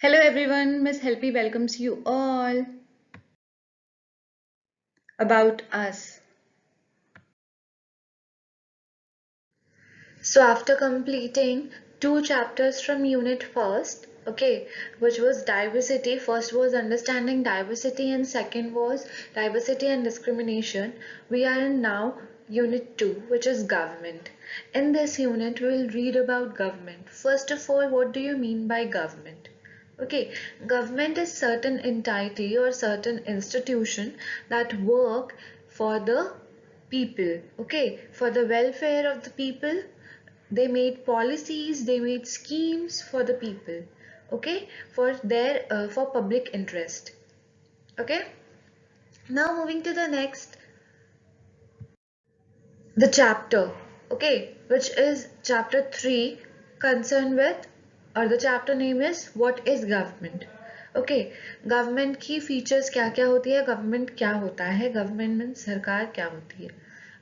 Hello everyone, Miss Helpy welcomes you all about us. So after completing two chapters from unit first, okay, which was diversity, first was understanding diversity and second was diversity and discrimination, we are in now unit 2, which is government. In this unit, we'll read about government. First of all, what do you mean by government? Okay, government is certain entity or certain institution that work for the people, okay, for the welfare of the people. They made policies, they made schemes for the people, okay, for their for public interest. Okay, now moving to the next, the chapter, okay, which is chapter 3, concerned with, or the chapter name is what is government. Okay, government की features क्या क्या होती है, government क्या होता है, government में सरकार क्या होती है.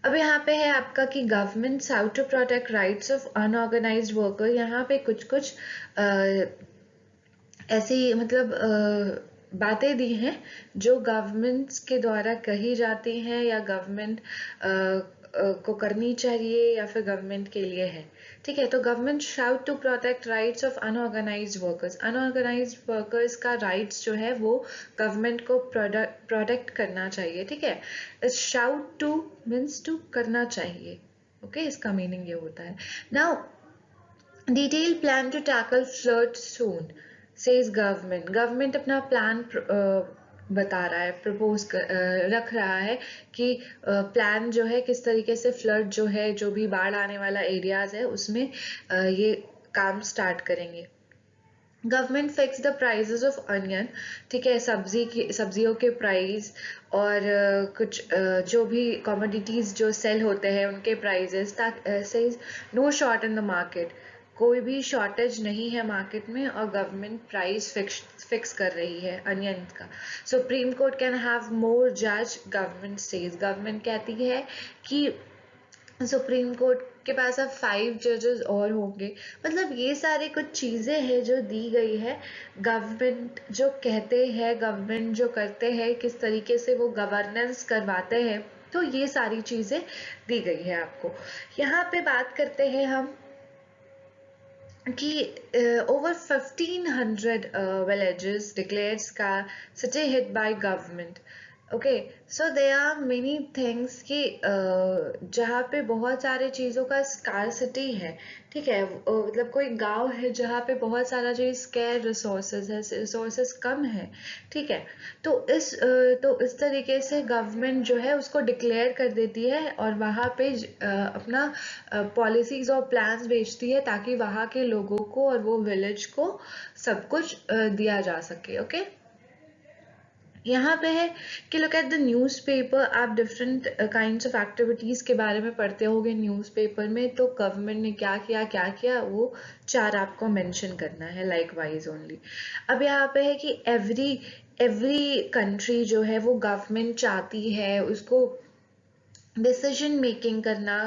अब यहाँ पे है आपका कि government how to protect rights of unorganised worker. यहाँ पे कुछ कुछ ऐसी मतलब बातें दी हैं जो गवर्नमेंट्स के द्वारा कही जाती हैं या गवर्नमेंट को करनी चाहिए या फिर गवर्नमेंट के लिए है. ठीक है, तो government shout to protect rights of unorganised workers. Unorganised workers का राइट्स जो है वो गवर्नमेंट को प्रोटेक्ट करना चाहिए. ठीक है, शाउट टू मीन्स टू करना चाहिए. ओके, इसका मीनिंग ये होता है. Now detail plan to tackle flood soon says government. Government अपना प्लान बता रहा है, रख रहा है कि प्लान जो है किस तरीके से फ्लड जो है, जो भी बाढ़ आने वाला एरियाज है उसमें ये काम स्टार्ट करेंगे. Government fix the prices of onion. ठीक है, सब्जियों के प्राइस और कुछ जो भी कमोडिटीज जो सेल होते हैं उनके प्राइजेस, ताकि no short in the market, कोई भी शॉर्टेज नहीं है मार्केट में और गवर्नमेंट प्राइस फिक्स कर रही है अनियन का. Supreme court can have more जज, गवर्नमेंट सेज. गवर्नमेंट कहती है कि सुप्रीम कोर्ट के पास अब 5 जजेस और होंगे. मतलब ये सारी कुछ चीज़ें हैं जो दी गई है. गवर्नमेंट जो कहते हैं, गवर्नमेंट जो करते हैं, किस तरीके से वो गवर्नेंस करवाते हैं, तो ये सारी चीज़ें दी गई है आपको. यहाँ पे बात करते हैं हम कि over 1500 villages declared city hit by government. Okay, so there are many things कि जहाँ पे बहुत सारे चीज़ों का स्कार्सिटी है. ठीक है, मतलब कोई गांव है जहाँ पे बहुत सारा चीज़ स्केर रिसोर्सेज है, रिसोर्सेज कम है. ठीक है, तो इस तरीके से गवर्नमेंट जो है उसको डिक्लेयर कर देती है और वहाँ पे अपना पॉलिसीज और प्लान्स भेजती है ताकि वहाँ के लोगों को और वो विलेज को सब कुछ दिया जा सके. ओके, यहाँ पे है कि लुक एट द न्यूज़पेपर. आप डिफरेंट काइंड्स ऑफ एक्टिविटीज़ के बारे में पढ़ते होगे न्यूज़पेपर में, तो गवर्नमेंट ने क्या किया वो 4 आपको मेंशन करना है लाइक वाइज ओनली. अब यहाँ पे है कि एवरी कंट्री जो है वो गवर्नमेंट चाहती है उसको डिसीजन मेकिंग करना,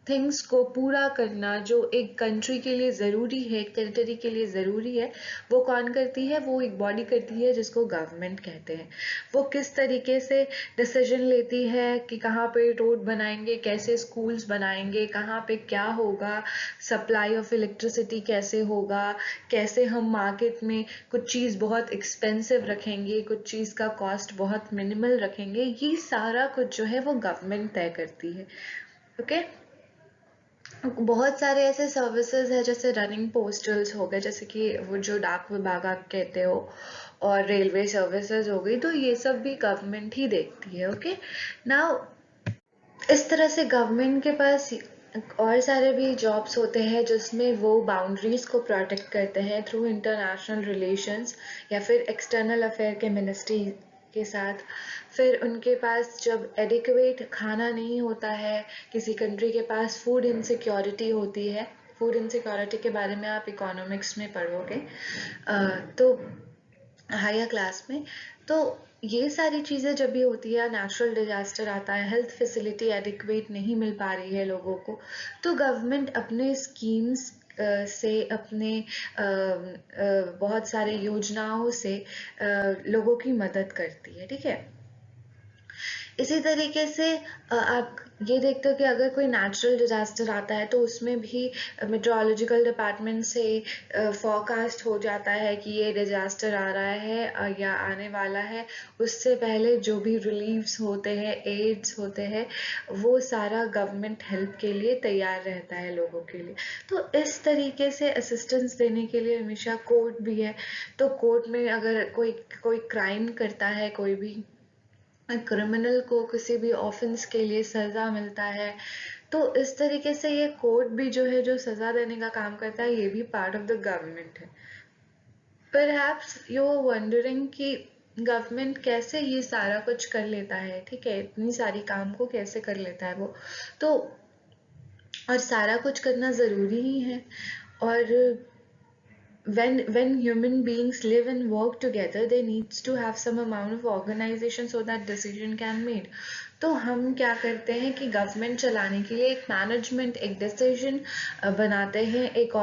थिंग्स को पूरा करना जो एक कंट्री के लिए ज़रूरी है, एक टेरिटरी के लिए ज़रूरी है, वो कौन करती है, वो एक बॉडी करती है जिसको गवर्नमेंट कहते हैं. वो किस तरीके से डिसीजन लेती है कि कहाँ पे रोड बनाएंगे, कैसे स्कूल्स बनाएंगे, कहाँ पे क्या होगा, सप्लाई ऑफ इलेक्ट्रिसिटी कैसे होगा, कैसे हम मार्केट में कुछ चीज़ बहुत एक्सपेंसिव रखेंगे, कुछ चीज़ का कॉस्ट बहुत मिनिमल रखेंगे, ये सारा कुछ जो है वो गवर्नमेंट तय करती है. ओके, बहुत सारे ऐसे सर्विसेज है जैसे रनिंग पोस्टल्स हो गए, जैसे कि वो जो डाक विभाग आप कहते हो, और रेलवे सर्विसेज हो गई, तो ये सब भी गवर्नमेंट ही देखती है. ओके, नाउ इस तरह से गवर्नमेंट के पास और सारे भी जॉब्स होते हैं जिसमें वो बाउंड्रीज को प्रोटेक्ट करते हैं थ्रू इंटरनेशनल रिलेशंस या फिर एक्सटर्नल अफेयर के मिनिस्ट्री के साथ. फिर उनके पास जब एडिक्वेट खाना नहीं होता है, किसी कंट्री के पास फूड इनसिक्योरिटी होती है. फूड इनसिक्योरिटी के बारे में आप इकोनॉमिक्स में पढ़ोगे तो हायर क्लास में. तो ये सारी चीज़ें जब भी होती है, नेचुरल डिजास्टर आता है, हेल्थ फैसिलिटी एडिक्वेट नहीं मिल पा रही है लोगों को, तो गवर्नमेंट अपने स्कीम्स से अपने बहुत सारे योजनाओं से लोगों की मदद करती है, ठीक है। इसी तरीके से आप ये देखते हो कि अगर कोई नेचुरल डिजास्टर आता है तो उसमें भी मेट्रोलॉजिकल डिपार्टमेंट से फोरकास्ट हो जाता है कि ये डिजास्टर आ रहा है या आने वाला है। उससे पहले जो भी रिलीफ्स होते हैं, एड्स होते हैं, वो सारा गवर्नमेंट हेल्प के लिए तैयार रहता है लोगों के लिए। तो इस तरीके से असिस्टेंस देने के लिए हमेशा कोर्ट भी है। तो कोर्ट में अगर कोई कोई क्राइम करता है, कोई भी क्रिमिनल को किसी भी ऑफेंस के लिए सजा मिलता है, तो इस तरीके से ये कोर्ट भी जो है, जो सजा देने का काम करता है, ये भी पार्ट ऑफ द गवर्नमेंट है। परहैप्स यू आर वंडरिंग कि गवर्नमेंट कैसे ये सारा कुछ कर लेता है, ठीक है, इतनी सारी काम को कैसे कर लेता है वो। तो और सारा कुछ करना ज़रूरी ही है। और when human beings live and work together, there needs to have some amount of organization so that decision can made. तो हम क्या करते हैं कि गवर्नमेंट चलाने के लिए एक मैनेजमेंट, एक डिसीजन बनाते हैं, एक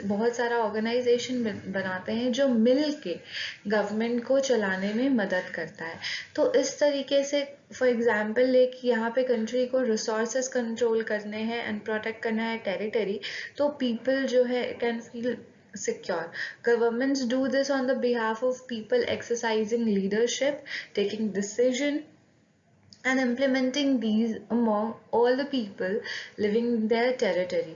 बहुत सारा ऑर्गेनाइजेशन बनाते हैं जो मिल के गवर्नमेंट को चलाने में मदद करता है। तो इस तरीके से फॉर एग्जाम्पल एक यहाँ पे कंट्री को रिसोर्सेज कंट्रोल करने हैं एंड प्रोटेक्ट करना है टेरिटरी, तो पीपल जो है can feel secure. Governments do this on the behalf of people exercising leadership, taking decision and implementing these among all the people living in their territory.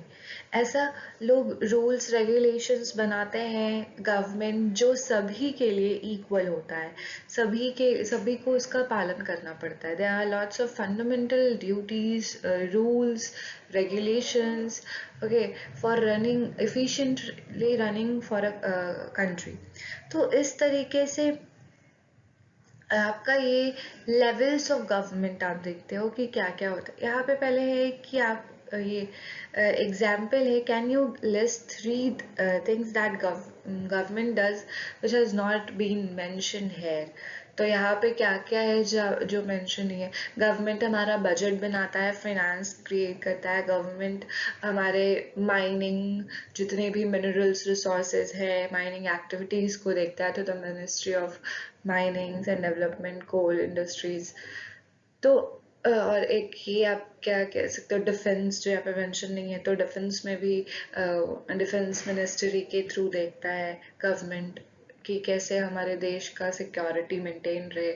ऐसा लोग rules regulations बनाते हैं government जो सभी के लिए इक्वल होता है, सभी को उसका पालन करना पड़ता है। There are lots of fundamental duties, rules, regulations, okay, for running efficiently running for a country. तो इस तरीके से आपका ये लेवल्स ऑफ गवर्नमेंट आप देखते हो कि क्या क्या होता है। यहाँ पे पहले है कि आप ये एग्जाम्पल है, can you list 3 things that government does which has not been mention here. तो यहाँ पे क्या क्या है जो मेंशन नहीं है। गवर्नमेंट हमारा बजट बनाता है, फाइनेंस क्रिएट करता है, गवर्नमेंट हमारे माइनिंग जितने भी मिनरल्स रिसोर्सेज है, माइनिंग एक्टिविटीज़ को देखता है, तो the ministry of minings and development, coal industries. तो और एक ये आप क्या कह सकते हो, डिफेंस जो यहाँ पे मेंशन नहीं है, तो डिफेंस में भी डिफेंस मिनिस्ट्री के थ्रू देखता है गवर्नमेंट कि कैसे हमारे देश का सिक्योरिटी मेंटेन रहे।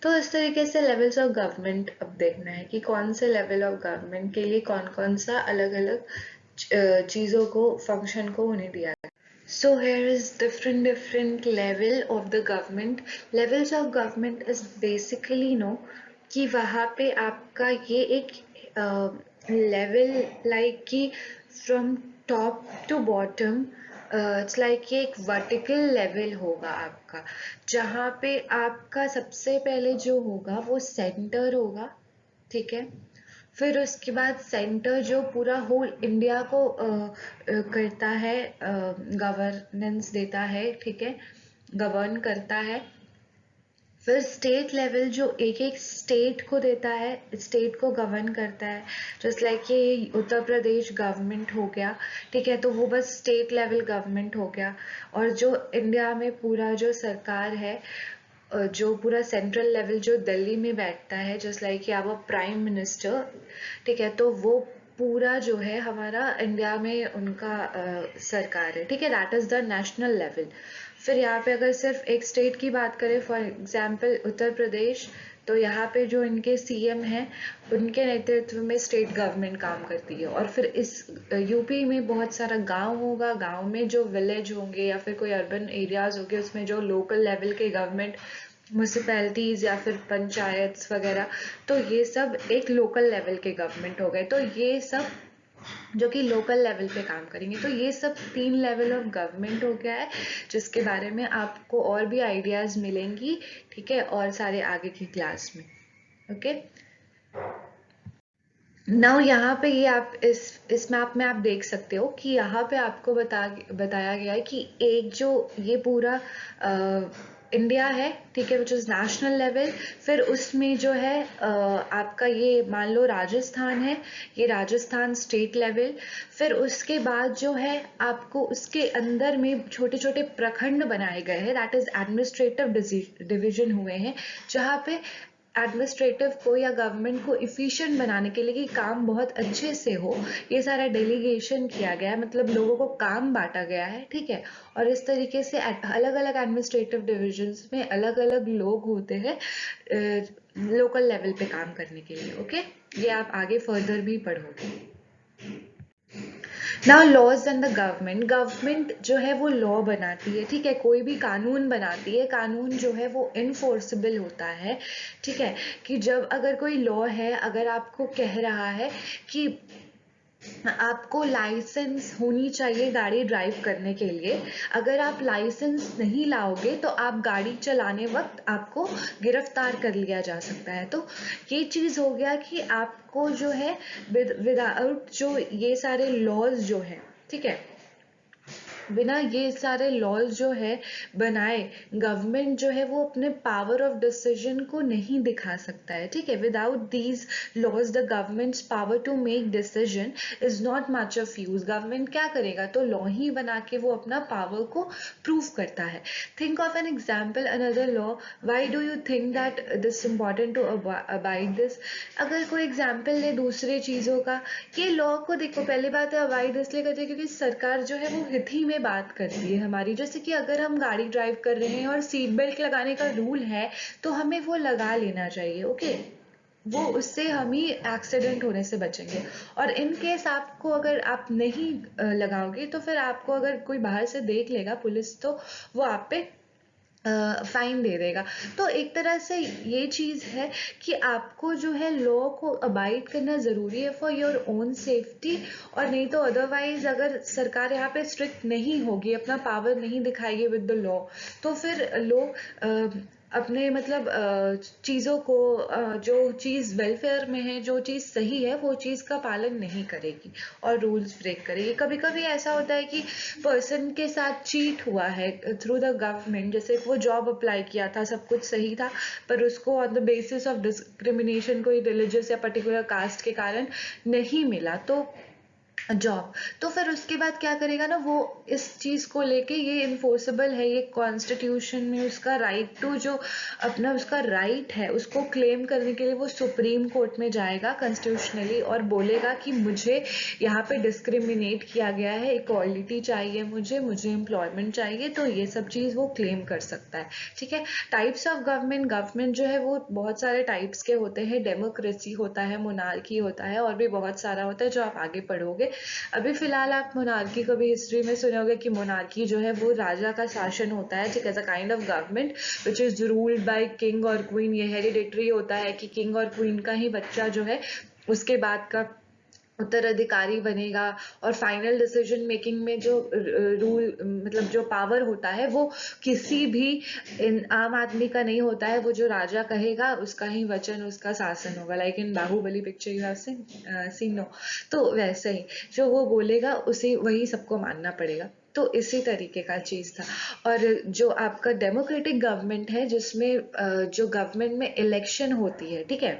तो इस तरीके से लेवल्स ऑफ गवर्नमेंट अब देखना है कि कौन से लेवल ऑफ गवर्नमेंट के लिए कौन कौन सा अलग अलग चीज़ों को, फंक्शन को उन्हें दिया है। So here is different level of the government. Levels of government is basically कि वहाँ पे आपका ये एक लेवल लाइक कि from top to bottom, it's like ये एक वर्टिकल लेवल होगा आपका, जहाँ पे आपका सबसे पहले जो होगा वो सेंटर होगा, ठीक है। फिर उसके बाद सेंटर जो पूरा होल इंडिया को करता है, गवर्नेंस देता है, ठीक है, गवर्न करता है। फिर स्टेट लेवल जो एक एक स्टेट को देता है, स्टेट को गवर्न करता है, जस्ट लाइक ये उत्तर प्रदेश गवर्नमेंट हो गया, ठीक है, तो वो बस स्टेट लेवल गवर्नमेंट हो गया। और जो इंडिया में पूरा जो सरकार है, जो पूरा सेंट्रल लेवल जो दिल्ली में बैठता है, जस्ट लाइक कि आप प्राइम मिनिस्टर, ठीक है, तो वो पूरा जो है हमारा इंडिया में उनका सरकार है, ठीक है, that is the national level. फिर यहाँ पे अगर सिर्फ एक स्टेट की बात करें, फॉर एग्जांपल उत्तर प्रदेश, तो यहाँ पे जो इनके सीएम हैं, उनके नेतृत्व में स्टेट गवर्नमेंट काम करती है। और फिर इस यूपी में बहुत सारा गांव होगा, गांव में जो विलेज होंगे या फिर कोई अर्बन एरियाज होंगे, उसमें जो लोकल लेवल के गवर्नमेंट, म्यूनिसिपैलिटीज़ या फिर पंचायत वगैरह, तो ये सब एक लोकल लेवल के गवर्नमेंट हो गए। तो ये सब जो कि लोकल लेवल पे काम करेंगे। तो ये सब 3 लेवल ऑफ गवर्नमेंट हो गया है, जिसके बारे में आपको और भी आइडियाज़ मिलेंगी, ठीक है, और सारे आगे की क्लास में। ओके, नाउ यहाँ पे ये आप इस मैप में आप देख सकते हो कि यहाँ पे आपको बताया गया है कि एक जो ये पूरा इंडिया है, ठीक है, विच इज़ नेशनल लेवल। फिर उसमें जो है आपका ये मान लो राजस्थान है, ये राजस्थान स्टेट लेवल। फिर उसके बाद जो है आपको उसके अंदर में छोटे छोटे प्रखंड बनाए गए हैं, दैट इज एडमिनिस्ट्रेटिव डिवीजन हुए हैं, जहाँ पे एडमिनिस्ट्रेटिव को या गवर्नमेंट को इफ़िशिएंट बनाने के लिए कि काम बहुत अच्छे से हो, ये सारा डेलीगेशन किया गया है, मतलब लोगों को काम बांटा गया है, ठीक है। और इस तरीके से अलग अलग एडमिनिस्ट्रेटिव डिविजन्स में अलग अलग लोग होते हैं लोकल लेवल पे काम करने के लिए। ओके, ये आप आगे फर्दर भी पढ़ोगे। Now laws and the government, government जो है वो लॉ बनाती है, ठीक है, कोई भी कानून बनाती है, कानून जो है वो इनफोर्सेबल होता है, ठीक है। कि जब अगर कोई लॉ है, अगर आपको कह रहा है कि आपको लाइसेंस होनी चाहिए गाड़ी ड्राइव करने के लिए, अगर आप लाइसेंस नहीं लाओगे तो आप गाड़ी चलाने वक्त आपको गिरफ्तार कर लिया जा सकता है। तो ये चीज़ हो गया कि आपको जो है विदाउट जो ये सारे लॉज जो हैं, ठीक है, बिना ये सारे लॉज जो है बनाए गवर्नमेंट जो है वो अपने पावर ऑफ डिसीजन को नहीं दिखा सकता है, ठीक है। Without these laws the government's power to make decision is not much of use. Government क्या करेगा, तो लॉ ही बना के वो अपना पावर को प्रूव करता है। Think of an example, another law, why do you think that this important to abide this. अगर कोई एग्जाम्पल ले दूसरे चीज़ों का, ये लॉ को देखो, पहली बात है अवॉइड इसलिए करते हैं क्योंकि सरकार जो है वो हित ही में बात करती है हमारी। जैसे कि अगर हम गाड़ी ड्राइव कर रहे हैं और सीट बेल्ट लगाने का रूल है तो हमें वो लगा लेना चाहिए, ओके। वो उससे हम ही एक्सीडेंट होने से बचेंगे। और इन केस आपको अगर आप नहीं लगाओगे तो फिर आपको अगर कोई बाहर से देख लेगा पुलिस, तो वो आप पे फाइन दे देगा। तो एक तरह से ये चीज़ है कि आपको जो है लॉ को अबाइड करना ज़रूरी है फॉर योर ओन सेफ्टी। और नहीं तो अदरवाइज अगर सरकार यहाँ पे स्ट्रिक्ट नहीं होगी, अपना पावर नहीं दिखाएगी विद द लॉ, तो फिर लोग अपने मतलब चीज़ों को जो चीज़ वेलफेयर में है, जो चीज़ सही है, वो चीज़ का पालन नहीं करेगी और रूल्स ब्रेक करेगी। कभी कभी ऐसा होता है कि पर्सन के साथ चीट हुआ है थ्रू द गवर्नमेंट, जैसे वो जॉब अप्लाई किया था, सब कुछ सही था, पर उसको on the basis of discrimination कोई रिलीजियस या पर्टिकुलर कास्ट के कारण नहीं मिला तो जॉब, तो फिर उसके बाद क्या करेगा ना, वो इस चीज़ को लेके, ये इन्फोर्सेबल है, ये कॉन्स्टिट्यूशन में उसका राइट टू जो अपना उसका राइट है उसको क्लेम करने के लिए वो सुप्रीम कोर्ट में जाएगा कॉन्स्टिट्यूशनली और बोलेगा कि मुझे यहाँ पे डिस्क्रिमिनेट किया गया है, इक्वालिटी चाहिए, मुझे एम्प्लॉयमेंट चाहिए, तो ये सब चीज़ वो क्लेम कर सकता है, ठीक है। टाइप्स ऑफ गवर्नमेंट, गवर्नमेंट जो है वो बहुत सारे टाइप्स के होते हैं, डेमोक्रेसी होता है, मोनार्की होता है, और भी बहुत सारा होता है जो आप आगे पढ़ोगे। अभी फिलहाल आप मोनार्की को भी हिस्ट्री में सुने होंगे कि मोनार्की जो है वो राजा का शासन होता है, ठीक है, as a kind of government which is ruled by king और क्वीन। ये हेरिडेटरी होता है कि किंग और क्वीन का ही बच्चा जो है उसके बाद का उत्तराधिकारी बनेगा। और फाइनल डिसीजन मेकिंग में जो रूल मतलब जो पावर होता है वो किसी भी आम आदमी का नहीं होता है, वो जो राजा कहेगा उसका ही वचन, उसका शासन होगा। Like in Baahubali picture you have seen no, तो वैसे ही जो वो बोलेगा उसे वही सबको मानना पड़ेगा। तो इसी तरीके का चीज़ था। और जो आपका डेमोक्रेटिक गवर्नमेंट है जिसमें जो गवर्नमेंट में इलेक्शन होती है, ठीक है,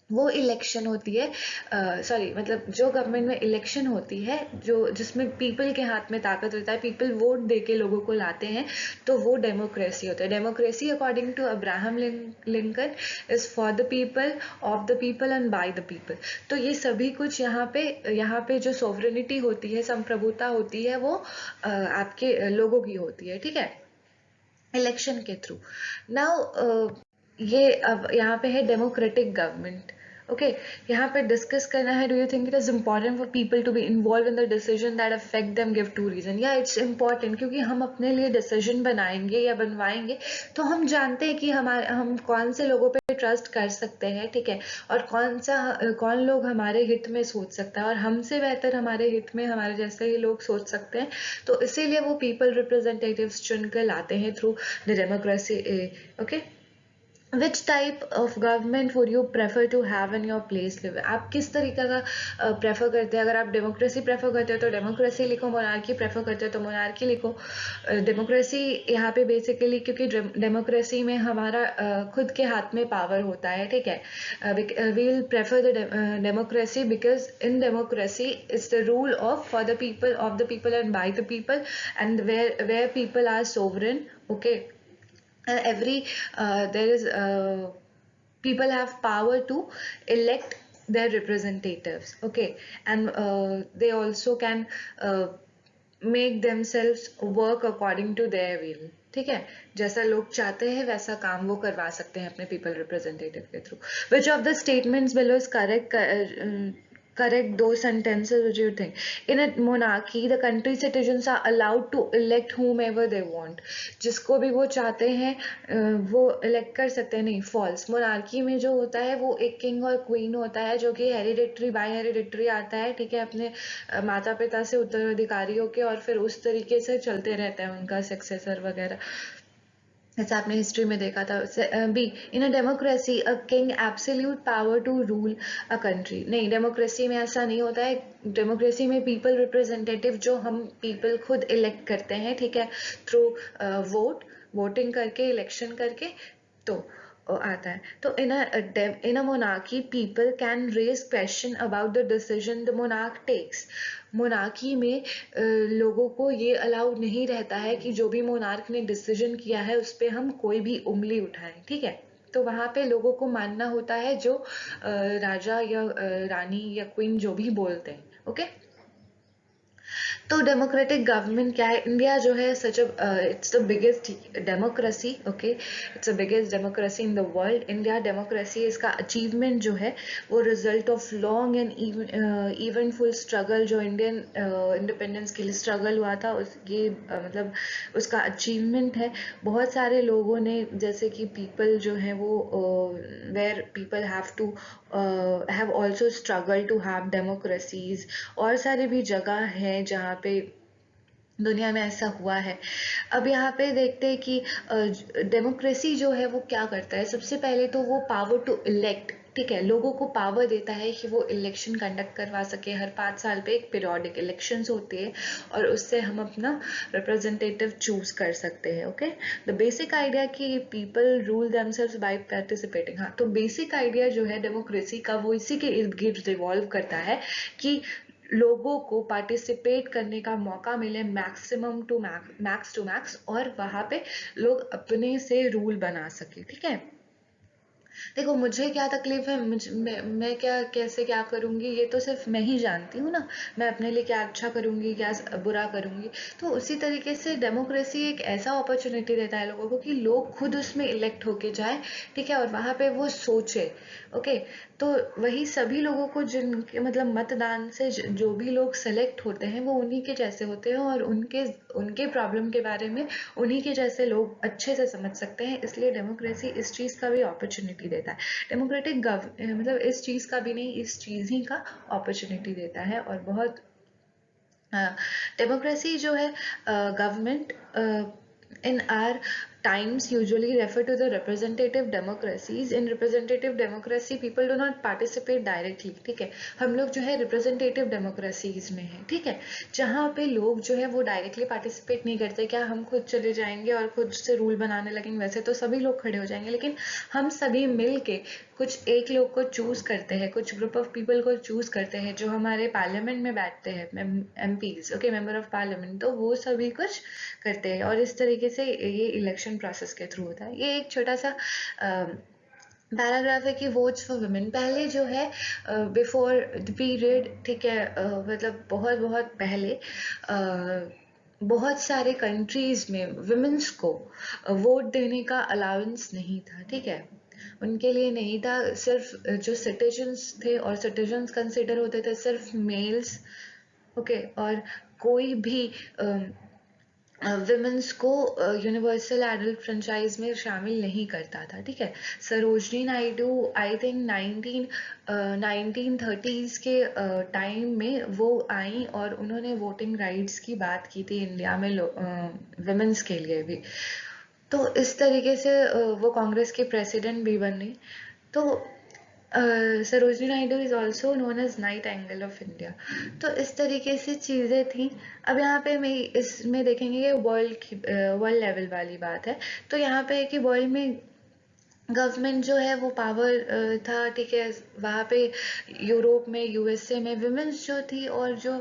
वो इलेक्शन होती है, सॉरी मतलब जो गवर्नमेंट में इलेक्शन होती है, जो जिसमें पीपल के हाथ में ताकत होता है, पीपल वोट दे के लोगों को लाते हैं, तो वो डेमोक्रेसी होता है। Democracy according to Abraham Lincoln is for the people, of the people and by the people. तो ये सभी कुछ यहाँ पे जो सोवरेनिटी होती है, संप्रभुता होती है, वो आपके लोगों की होती है, ठीक है, इलेक्शन के थ्रू। नाउ ये अब यहाँ पे है डेमोक्रेटिक गवर्नमेंट, ओके। यहाँ पे डिस्कस करना है, do you think it is important for people to be involve in the decision that affect them, give to reason. या इट्स इम्पॉर्टेंट क्योंकि हम अपने लिए डिसीजन बनाएंगे या बनवाएंगे तो हम जानते हैं कि हम कौन से लोगों पे ट्रस्ट कर सकते हैं, ठीक है, और कौन लोग हमारे हित में सोच सकता है, और हमसे बेहतर हमारे हित में हमारे जैसे ही लोग सोच सकते हैं। तो इसीलिए वो पीपल रिप्रेजेंटेटिव्स चुन कर लाते हैं through the democracy, okay. Which type of government would you prefer to have in your place live, आप किस तरीके का प्रेफर करते हैं? अगर आप डेमोक्रेसी प्रेफर करते हो तो डेमोक्रेसी लिखो, मोनार्की प्रेफर करते हो तो मोनार्की लिखो। डेमोक्रेसी यहाँ पे बेसिकली, क्योंकि डेमोक्रेसी में हमारा खुद के हाथ में पावर होता है, ठीक है। We will prefer the democracy because in democracy it's the rule of for the people, of the people and by the people, and where people are sovereign, okay. Every there is people have power to elect their representatives, okay, and they also can make themselves work according to their will, ठीक है। जैसा लोग चाहते हैं वैसा काम वो करवा सकते हैं अपने पीपल रिप्रेजेंटेटिव के through. Which of the statements below is correct? correct those sentences which you think. In a monarchy, the country citizens are allowed to elect whomever they want. जिसको भी वो चाहते हैं वो elect कर सकते हैं। नहीं, false। monarchy में जो होता है वो एक king और queen होता है जो कि hereditary by hereditary आता है, ठीक है, अपने माता पिता से उत्तराधिकारी होके, और फिर उस तरीके से चलते रहता है उनका सक्सेसर वगैरह, जैसे आपने हिस्ट्री में देखा था। B, in a democracy a king absolute power to rule a country. नहीं, डेमोक्रेसी में ऐसा नहीं होता है। डेमोक्रेसी में पीपल रिप्रेजेंटेटिव जो हम पीपल खुद इलेक्ट करते हैं, ठीक है, थ्रू वोटिंग करके, इलेक्शन करके, तो आता है। तो in a monarchy people can raise question about the decision the monarch takes. Monarchy में लोगों को ये अलाउ नहीं रहता है कि जो भी मोनार्क ने डिसीजन किया है उस पर हम कोई भी उंगली उठाएं, ठीक है। तो वहाँ पे लोगों को मानना होता है जो राजा या रानी या क्वीन जो भी बोलते हैं, ओके। तो डेमोक्रेटिक गवर्नमेंट क्या है? इंडिया जो है सच it's the biggest democracy, okay, it's the biggest democracy in the world. India democracy, इसका अचीवमेंट जो है वो result of long and eventful struggle, जो इंडियन इंडिपेंडेंस के लिए स्ट्रगल हुआ था, उस ये मतलब उसका अचीवमेंट है। बहुत सारे लोगों ने, जैसे कि पीपल जो है वो where people have to have also struggle to have democracies, और सारी भी जगह हैं जहाँ पे दुनिया में ऐसा हुआ है। अब यहाँ पे देखते हैं कि डेमोक्रेसी जो है वो क्या करता है। सबसे पहले तो वो पावर टू इलेक्ट, ठीक है, लोगों को पावर देता है कि वो इलेक्शन कंडक्ट करवा सके। हर 5 साल पे एक पीरियोडिक इलेक्शंस होती है और उससे हम अपना रिप्रेजेंटेटिव चूज कर सकते हैं, ओके। द बेसिक आइडिया कि people rule themselves by participating. हाँ, तो बेसिक आइडिया जो है डेमोक्रेसी का वो इसी के इर्द गिर्द रिवॉल्व करता है कि लोगों को पार्टिसिपेट करने का मौका मिले मैक्सिमम टू मैक्स, और वहां पे लोग अपने से रूल बना सके, ठीक है। देखो, मुझे क्या तकलीफ है, मैं क्या कैसे क्या करूंगी ये तो सिर्फ मैं ही जानती हूँ ना। मैं अपने लिए क्या अच्छा करूंगी, क्या बुरा करूंगी। तो उसी तरीके से डेमोक्रेसी एक ऐसा अपॉर्चुनिटी देता है लोगों को कि लोग खुद उसमें इलेक्ट होके जाए, ठीक है, और वहां पे वो सोचे, ओके। तो वही सभी लोगों को जिनके मतलब मतदान से जो भी लोग सेलेक्ट होते हैं वो उन्हीं के जैसे होते हैं, और उनके उनके प्रॉब्लम के बारे में उन्हीं के जैसे लोग अच्छे से समझ सकते हैं। इसलिए डेमोक्रेसी इस चीज़ का भी अपॉर्चुनिटी देता है। डेमोक्रेटिक मतलब इस चीज़ का भी नहीं, इस चीज़ ही का अपॉर्चुनिटी देता है। और बहुत डेमोक्रेसी जो है government in our times usually refer to the representative democracies. In representative democracy people do not participate directly, ठीक है। हम लोग जो है representative democracies में है, ठीक है, जहाँ पे लोग जो है वो डायरेक्टली पार्टिसिपेट नहीं करते। क्या हम खुद चले जाएंगे और खुद से रूल बनाने लगेंगे? वैसे तो सभी लोग खड़े हो जाएंगे, लेकिन हम सभी मिल के कुछ एक लोग को चूज करते हैं, कुछ ग्रुप ऑफ पीपल को चूज करते हैं जो हमारे पार्लियामेंट में बैठते हैं, MPs, okay, member of parliament. तो वो सभी कुछ करते हैं और इस तरीके से ये इलेक्शन प्रोसेस के थ्रू होता है। ये एक छोटा सा पैराग्राफ है कि वोट्स फॉर वुमेन। पहले जो है बिफोर द पीरियड, ठीक है, मतलब बहुत बहुत पहले बहुत सारे कंट्रीज में वुमेन्स को वोट देने का अलाउंस नहीं था, ठीक है, उनके लिए नहीं था। सिर्फ जो सिटीजन्स थे, और सिटीजन्स कंसिडर होते थे सिर्फ मेल्स, ओके, और कोई भी विमेंस को यूनिवर्सल एडल्ट फ्रेंचाइज में शामिल नहीं करता था, ठीक है। Sarojini Naidu I think 1930s के टाइम में वो आई और उन्होंने वोटिंग राइट्स की बात की थी इंडिया में विमेंस के लिए भी। तो इस तरीके से वो कांग्रेस की प्रेसिडेंट भी बनी। तो Sarojini Naidu is also known as nightingale of India. तो इस तरीके से चीज़ें थी। अब यहाँ पे मैं इसमें देखेंगे कि वर्ल्ड लेवल वाली बात है। तो यहाँ पे है कि वर्ल्ड में गवर्नमेंट जो है वो पावर था, ठीक है। वहाँ पे यूरोप में, यूएसए में विमेंस जो थी और जो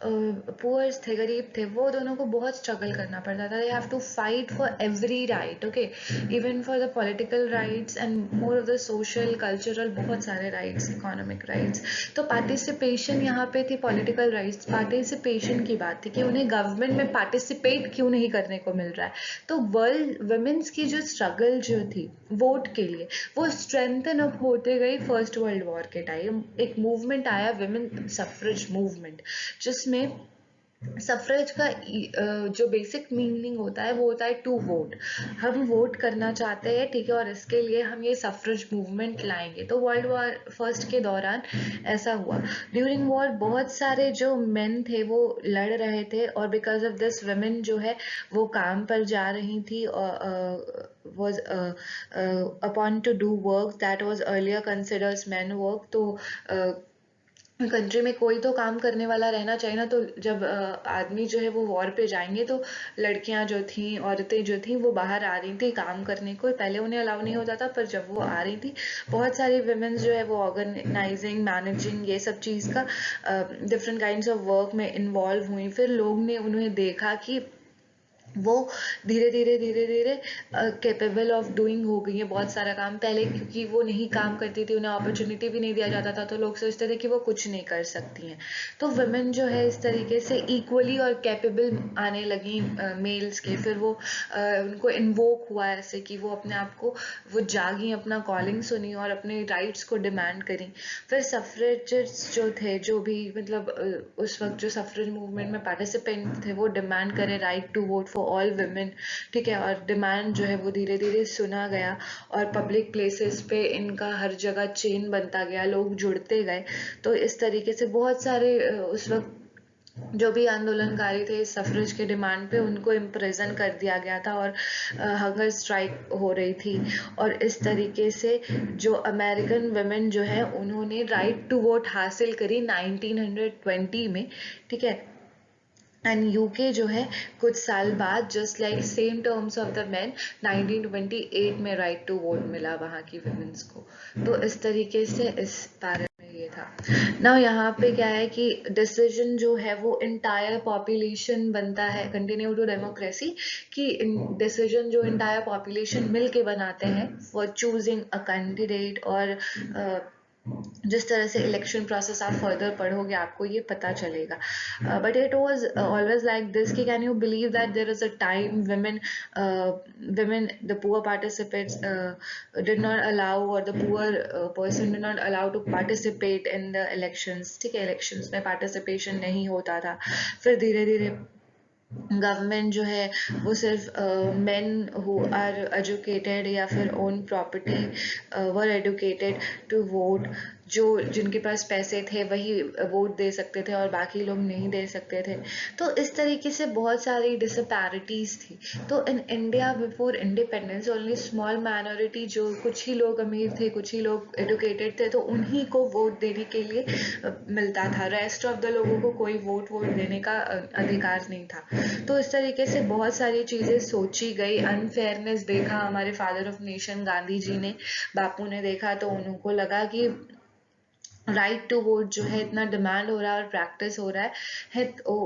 पुअर्स थे, गरीब थे, वो दोनों को बहुत स्ट्रगल करना पड़ता था। They have to fight for every right, okay, even for the political rights and more of the social cultural, बहुत सारे राइट्स, इकोनॉमिक राइट्स। तो पार्टिसिपेशन यहाँ पे थी, पॉलिटिकल राइट्स, पार्टिसिपेशन की बात थी कि उन्हें गवर्नमेंट में पार्टिसिपेट क्यों नहीं करने को मिल रहा है। तो वर्ल्ड वुमेन्स की जो स्ट्रगल जो थी वोट के लिए, वो स्ट्रेंथन अप होते गई फर्स्ट वर्ल्ड वॉर के टाइम। एक मूवमेंट आया, विमेन सफरेज मूवमेंट, जिसमें सफरेज का जो बेसिक मीनिंग होता है वो होता है टू वोट। हम वोट करना चाहते हैं, ठीक है, और इसके लिए हम ये सफरेज मूवमेंट लाएंगे। तो वर्ल्ड वॉर फर्स्ट के दौरान ऐसा हुआ। ड्यूरिंग वॉर बहुत सारे जो मेन थे वो लड़ रहे थे, और बिकॉज ऑफ दिस वुमेन जो है वो काम पर जा रही थी और was upon to do work that was earlier considered as men work। तो कंट्री में कोई तो काम करने वाला रहना चाहिए ना। तो जब आदमी जो है वो वॉर पे जाएंगे, तो लड़कियां जो थी, औरतें जो थी, वो बाहर आ रही थी काम करने को। पहले उन्हें अलाउ नहीं होता था, पर जब वो आ रही थी, बहुत सारी वुमेन्स जो है वो ऑर्गेनाइजिंग, मैनेजिंग, ये सब चीज़ का डिफरेंट काइंड्स ऑफ वर्क में इन्वॉल्व हुई। फिर लोग ने उन्हें देखा कि वो धीरे धीरे धीरे धीरे कैपेबल ऑफ डूइंग हो गई है बहुत सारा काम। पहले क्योंकि वो नहीं काम करती थी, उन्हें अपॉर्चुनिटी भी नहीं दिया जाता था, तो लोग सोचते थे कि वो कुछ नहीं कर सकती हैं। तो वुमेन जो है इस तरीके से इक्वली और कैपेबल आने लगी मेल्स के। फिर वो उनको इन्वोक हुआ ऐसे कि वो अपने आप को, वो जागी, अपना कॉलिंग सुनी और अपने राइट्स को डिमांड करी। फिर सफरेजिस्ट जो थे, जो भी मतलब उस वक्त जो सफरेज मूवमेंट में पार्टिसिपेंट थे, वो डिमांड करे right to vote for all women, ठीक है। और डिमांड जो है वो धीरे धीरे सुना गया, और पब्लिक प्लेसेस पे इनका हर जगह चेन बनता गया, लोग जुड़ते गए। तो इस तरीके से बहुत सारे उस वक्त जो भी आंदोलनकारी थे इस सफरेज के डिमांड पे, उनको इम्प्रिजन कर दिया गया था, और हंगर स्ट्राइक हो रही थी। और इस तरीके से जो अमेरिकन वुमेन जो है, उन्होंने राइट टू वोट हासिल करी 1920 में, ठीक है। एंड यूके जो है कुछ साल बाद, just like same terms of the man, 1928 में राइट टू वोट मिला वहाँ की वुमेन्स को। तो इस तरीके से इस बारे में ये था ना। यहाँ पे क्या है कि डिसीजन जो है वो इंटायर पॉपुलेशन बनता है, कंटिन्यू टू डेमोक्रेसी, कि डिसीजन जो इंटायर पॉपुलेशन मिल के बनाते हैं फॉर चूजिंग अ कैंडिडेट। और जिस तरह से इलेक्शन प्रोसेस आप फर्दर पढ़ोगे आपको ये पता चलेगा। But it was always like this कि can you believe that there is a time women, the poor participants did not allow, or the poor person did not allow to participate in the elections, ठीक है। Elections में participation नहीं होता था। फिर धीरे धीरे गवर्नमेंट जो है वो सिर्फ मेन हु आर एजुकेटेड या फिर own property were educated to vote, जो जिनके पास पैसे थे वही वोट दे सकते थे और बाकी लोग नहीं दे सकते थे। तो इस तरीके से बहुत सारी डिसपैरिटीज़ थी। तो in India before independence only small minority, जो कुछ ही लोग अमीर थे, कुछ ही लोग एडुकेटेड थे, तो उन्हीं को वोट देने के लिए मिलता था। रेस्ट ऑफ द लोगों को कोई वोट देने का अधिकार नहीं था। तो इस तरीके से बहुत सारी चीज़ें सोची गई। अनफेयरनेस देखा हमारे father of nation Gandhi ji ने, बापू ने देखा, तो उनको लगा कि राइट टू वोट जो है इतना डिमांड हो रहा है और प्रैक्टिस हो रहा है तो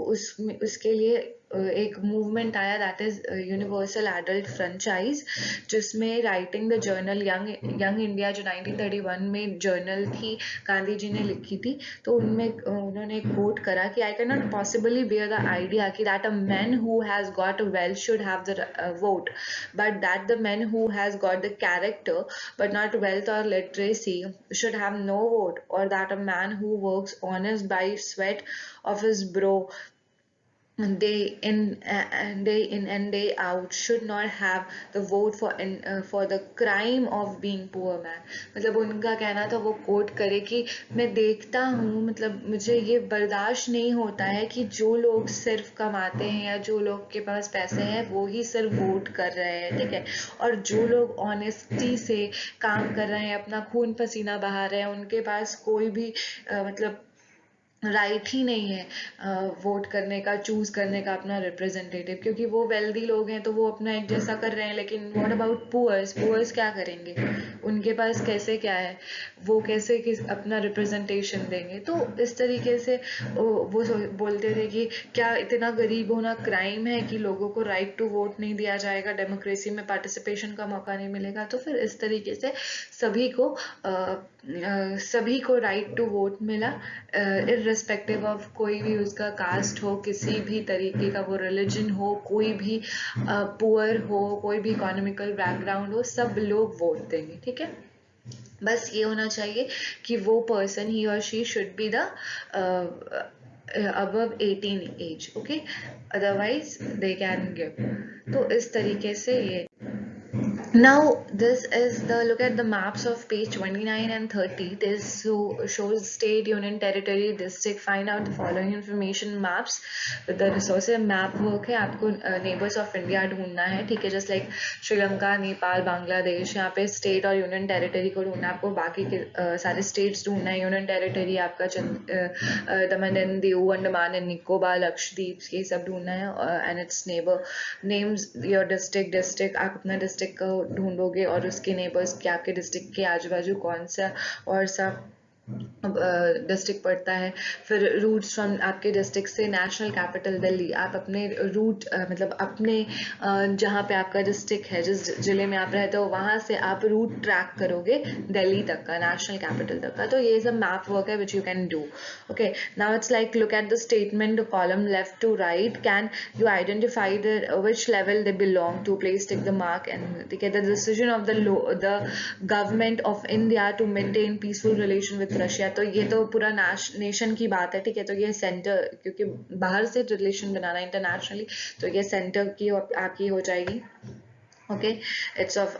उसके लिए एक मूवमेंट आया, that is universal adult franchise, जिसमें writing the journal Young India, जो 1931 में जर्नल थी, गांधी जी ने लिखी थी। तो उनमें उन्होंने कोट करा कि I can not possibly bear the idea कि that a man who has got wealth should have the vote, but that the man who has got the character but not wealth or literacy should have no vote, or that a man who works honest by sweat of his brow day in and day out should not have the vote for the crime of being poor man. मतलब उनका कहना था, वो coat करे कि मैं देखता हूँ, मतलब मुझे ये बर्दाश्त नहीं होता है कि जो लोग सिर्फ कमाते हैं या जो लोग के पास पैसे हैं वो ही सिर्फ वोट कर रहे हैं, ठीक है, और जो लोग ऑनेस्टी से काम कर रहे हैं, अपना खून पसीना बहा रहे हैं, उनके पास कोई भी मतलब राइट ही नहीं है वोट करने का, चूज करने का अपना रिप्रेजेंटेटिव, क्योंकि वो वेल्दी लोग हैं तो वो अपना एक जैसा कर रहे हैं, लेकिन व्हाट अबाउट पुअर्स? पुअर्स क्या करेंगे? उनके पास कैसे क्या है? वो कैसे अपना रिप्रेजेंटेशन देंगे? तो इस तरीके से वो बोलते थे कि क्या इतना गरीब होना क्राइम है कि लोगों को राइट टू वोट नहीं दिया जाएगा, डेमोक्रेसी में पार्टिसिपेशन का मौका नहीं मिलेगा? तो फिर इस तरीके से सभी को राइट टू वोट मिला, इर्रेस्पेक्टिव ऑफ कोई भी उसका कास्ट हो, किसी भी तरीके का वो रिलीजन हो, कोई भी पुअर हो, कोई भी इकोनॉमिकल बैकग्राउंड हो, सब लोग वोट देंगे, ठीक है। बस ये होना चाहिए कि वो पर्सन, ही और she should be the above 18 age, okay, otherwise they can give. तो इस तरीके से ये now this is the look at the maps of page 29 and 30. This shows state, union, territory, district. Find out the following information maps with the resources. map work है, आपको neighbors of India ढूंढना है, ठीक है, just like Sri Lanka, Nepal, Bangladesh, यहाँ पे state और union territory को ढूंढना है आपको, बाकी के सारे states ढूंढना है, union territory आपका दमन एंड दीव, अंडमान एंड निकोबार, लक्षद्वीप, ये सब ढूंढना है, and its neighbor names, your district आप अपना डिस्ट्रिक्ट को ढूंढोगे और उसके नेबर्स के, आपके डिस्ट्रिक्ट के आजू बाजू कौन सा और सा डिस्ट्रिक्ट पड़ता है। फिर रूट्स फ्रॉम आपके डिस्ट्रिक्ट से नेशनल कैपिटल दिल्ली, आप अपने रूट मतलब अपने जहाँ पे आपका डिस्ट्रिक्ट है, जिस जिले में आप रहते हो, वहाँ से आप रूट ट्रैक करोगे दिल्ली तक का, नेशनल कैपिटल तक का। तो ये सब मैप वर्क है which you can do. Okay, now it's like look at the statement column left to right, can you identify the which level they belong to, place tick the mark and ठीक है, the decision of the government of India to maintain peaceful relation with Russia. तो ये तो पूरा nation की बात है, ठीक है, तो ये सेंटर, क्योंकि बाहर से रिलेशन बनाना इंटरनेशनली, तो ये सेंटर की आपकी हो जाएगी। ओके, इट्स ऑफ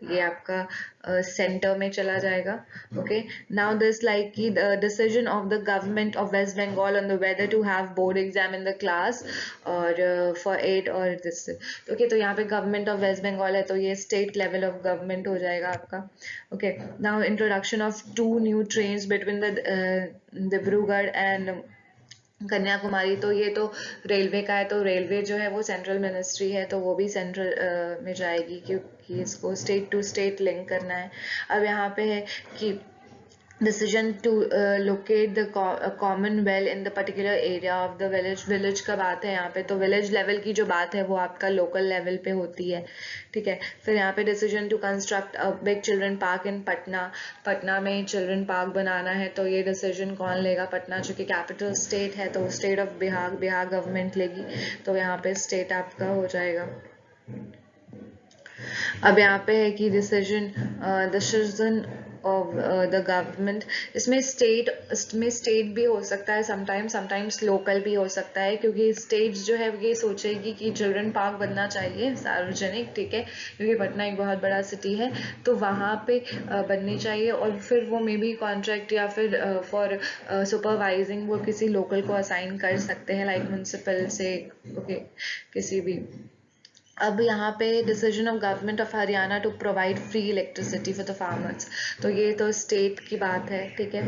ये आपका सेंटर में चला जाएगा। ओके, नाउ दिस लाइक की the decision of the government of West Bengal on the whether to have board exam in the class और फॉर 8 और दिस। ओके, तो यहाँ पे गवर्नमेंट ऑफ वेस्ट बंगाल है, तो ये स्टेट लेवल ऑफ गवर्नमेंट हो जाएगा आपका। Okay, now introduction of 2 new trains between the Dibrugarh and Kanyakumari. तो ये तो रेलवे का है, तो रेलवे जो है वो सेंट्रल मिनिस्ट्री है, तो वो भी सेंट्रल में जाएगी, क्योंकि इसको स्टेट टू स्टेट लिंक करना है। अब यहाँ पे है कि decision to locate the common well in the particular area of the village का बात है यहाँ पे, तो village level की जो बात है वो आपका local level पे होती है, ठीक है। फिर यहाँ पे decision to construct a big children park in Patna में children park बनाना है, तो ये decision कौन लेगा? पटना, चूँकि capital state है तो state of बिहार गवर्नमेंट लेगी, तो यहाँ पे state आपका हो जाएगा। अब यहाँ पे है कि डिसीजन ऑफ द गवर्नमेंट, इसमें स्टेट भी हो सकता है समटाइम्स लोकल भी हो सकता है, क्योंकि स्टेट जो है ये सोचेगी कि चिल्ड्रन पार्क बनना चाहिए सार्वजनिक, ठीक है, क्योंकि पटना एक बहुत बड़ा सिटी है, तो वहाँ पे बननी चाहिए, और फिर वो मे बी कॉन्ट्रैक्ट या फिर फॉर सुपरवाइजिंग वो किसी लोकल को असाइन कर सकते हैं, लाइक म्यूनसिपल से, ओके, किसी भी। अब यहाँ पे decision of government of Haryana to provide free electricity for the farmers, तो ये तो स्टेट की बात है, ठीक है।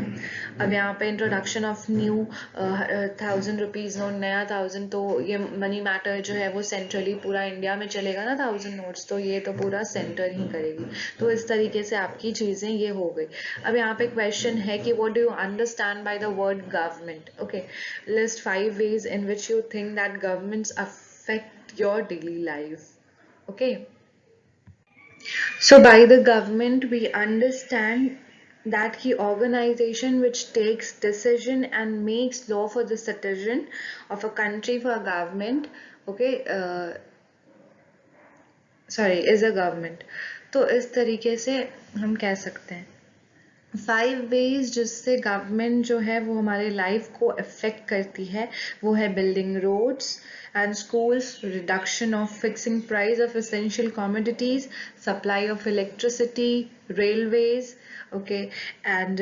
अब यहाँ पे introduction of new 1000 rupees note, नया 1000, तो ये मनी मैटर जो है वो सेंट्रली पूरा इंडिया में चलेगा ना 1000 नोट्स, तो ये तो पूरा सेंटर ही करेगी। तो इस तरीके से आपकी चीज़ें ये हो गई। अब यहाँ पे क्वेश्चन है कि what do you understand by the word government? Okay, list 5 ways in which you think that governments affect your daily life. Okay, so by the government we understand that the organization which takes decision and makes law for the citizen of a country, for a government, okay, sorry, is a government। तो इस तरीके से हम कह सकते हैं, 5 veg जिससे government जो है वो हमारे लाइफ को अफेक्ट करती है, वो है building roads and schools, reduction of fixing price of essential commodities, supply of electricity, railways, okay, and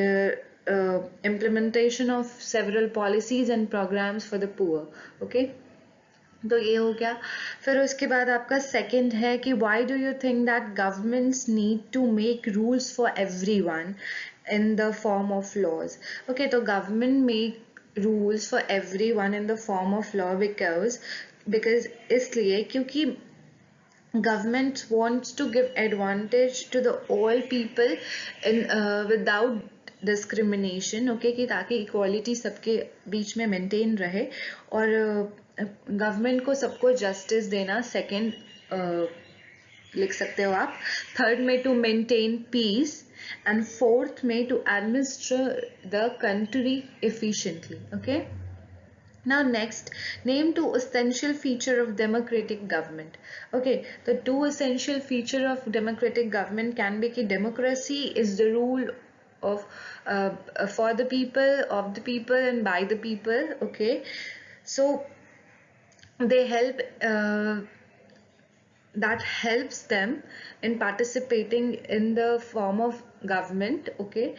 implementation of several policies and programs for the poor, okay. तो ये हो गया। फिर उसके बाद आपका सेकंड है कि why do you think that governments need to make rules for everyone in the form of laws. Okay, तो government make rules for everyone in the form of law because इसलिए क्योंकि government wants to give advantage to the all people in without discrimination, okay, कि ताकि equality सबके बीच में maintain रहे और government को सबको जस्टिस देना सेकंड लिख सकते हो आप। थर्ड में to maintain peace and fourth में to administer the country efficiently, okay. Now next, name two essential feature of democratic government. Okay, the two essential feature of democratic government can be कि democracy is the rule of for the people, of the people and by the people. Okay, so they help that helps them in participating in the form of government, okay.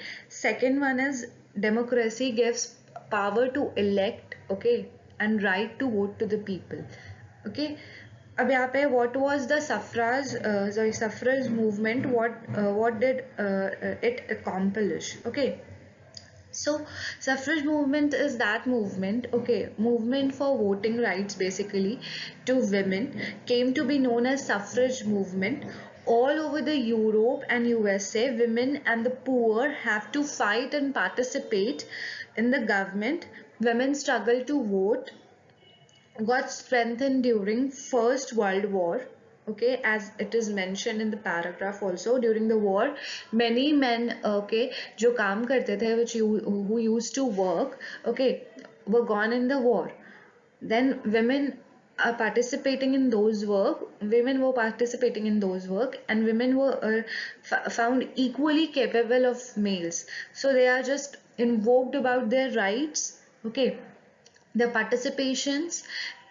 Second one is democracy gives power to elect, okay, and right to vote to the people, okay. अब यहाँ पे what was the suffrage movement, what did it accomplish, okay. So suffrage movement is that movement, okay, movement for voting rights basically to women, came to be known as suffrage movement. All over the Europe and USA, women and the poor have to fight and participate in the government. Women's struggle to vote got strengthened during First World War, okay, as it is mentioned in the paragraph also. During the war, many men, okay, जो काम करते थे, who used to work, okay, were gone in the war. Then women are participating in those work, women were participating in those work, and women were found equally capable of males, so they are just invoked about their rights, okay, the participations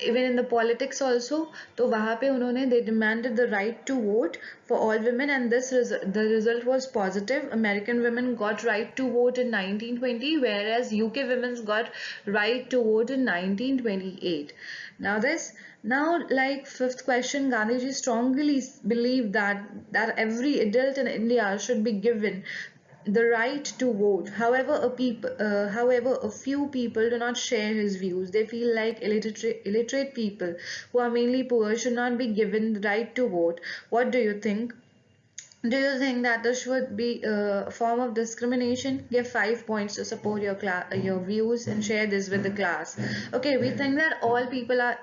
even in the politics also. तो वहाँ पे उन्होंने they demanded the right to vote for all women, and the result was positive. American women got right to vote in 1920, whereas UK women got right to vote in 1928. Now like fifth question, Gandhiji strongly believed that every adult in India should be given the right to vote. However, a few people do not share his views. They feel like illiterate people who are mainly poor should not be given the right to vote. What do you think? Do you think that this would be a form of discrimination? Give 5 points to support your views and share this with the class. Okay, we think that all people are,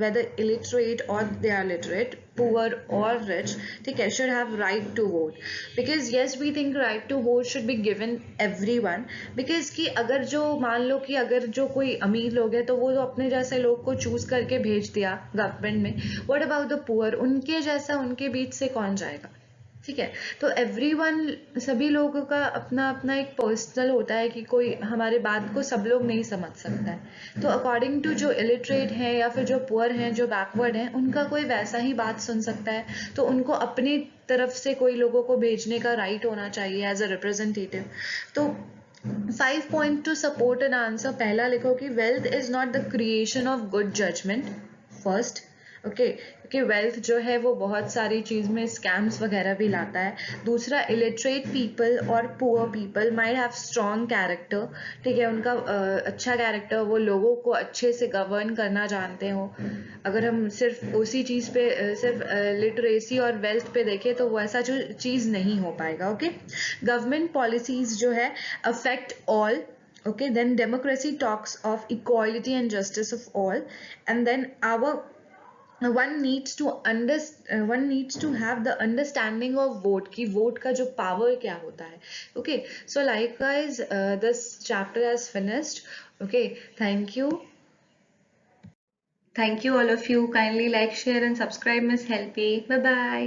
whether illiterate or they are literate, poor or rich, okay, should have right to vote. Because yes, we think right to vote should be given everyone. Because कि अगर जो मान लो कि अगर जो कोई अमीर लोग हैं तो वो अपने जैसे लोग को चूज करके भेज दिया गवर्नमेंट में, व्हाट अबाउट द पुअर? उनके जैसा उनके बीच से कौन जाएगा? ठीक है, तो एवरीवन, सभी लोगों का अपना अपना एक पर्सनल होता है कि कोई हमारे बात को सब लोग नहीं समझ सकता है। तो अकॉर्डिंग टू जो इलिटरेट हैं या फिर जो पुअर हैं, जो बैकवर्ड हैं, उनका कोई वैसा ही बात सुन सकता है, तो उनको अपनी तरफ से कोई लोगों को भेजने का राइट होना चाहिए एज अ रिप्रेजेंटेटिव। तो 5 point to support an answer, पहला लिखो कि wealth is not the creation of good judgement first, okay, क्योंकि वेल्थ जो है वो बहुत सारी चीज़ में स्कैम्स वगैरह भी लाता है। दूसरा, इलिटरेट पीपल और poor people might have strong character, ठीक है, उनका अच्छा कैरेक्टर, वो लोगों को अच्छे से गवर्न करना जानते हो। अगर हम सिर्फ उसी चीज़ पे सिर्फ लिटरेसी और वेल्थ पे देखें तो वो ऐसा जो चीज़ नहीं हो पाएगा, ओके। गवर्नमेंट पॉलिसीज जो है affect all, okay, then democracy talks of equality and justice of all, and then one needs to have the understanding of vote, कि vote का जो power क्या होता है, okay. So likewise, this chapter has finished, okay. Thank you all of you. Kindly like, share and subscribe Miss Helpy. Bye bye.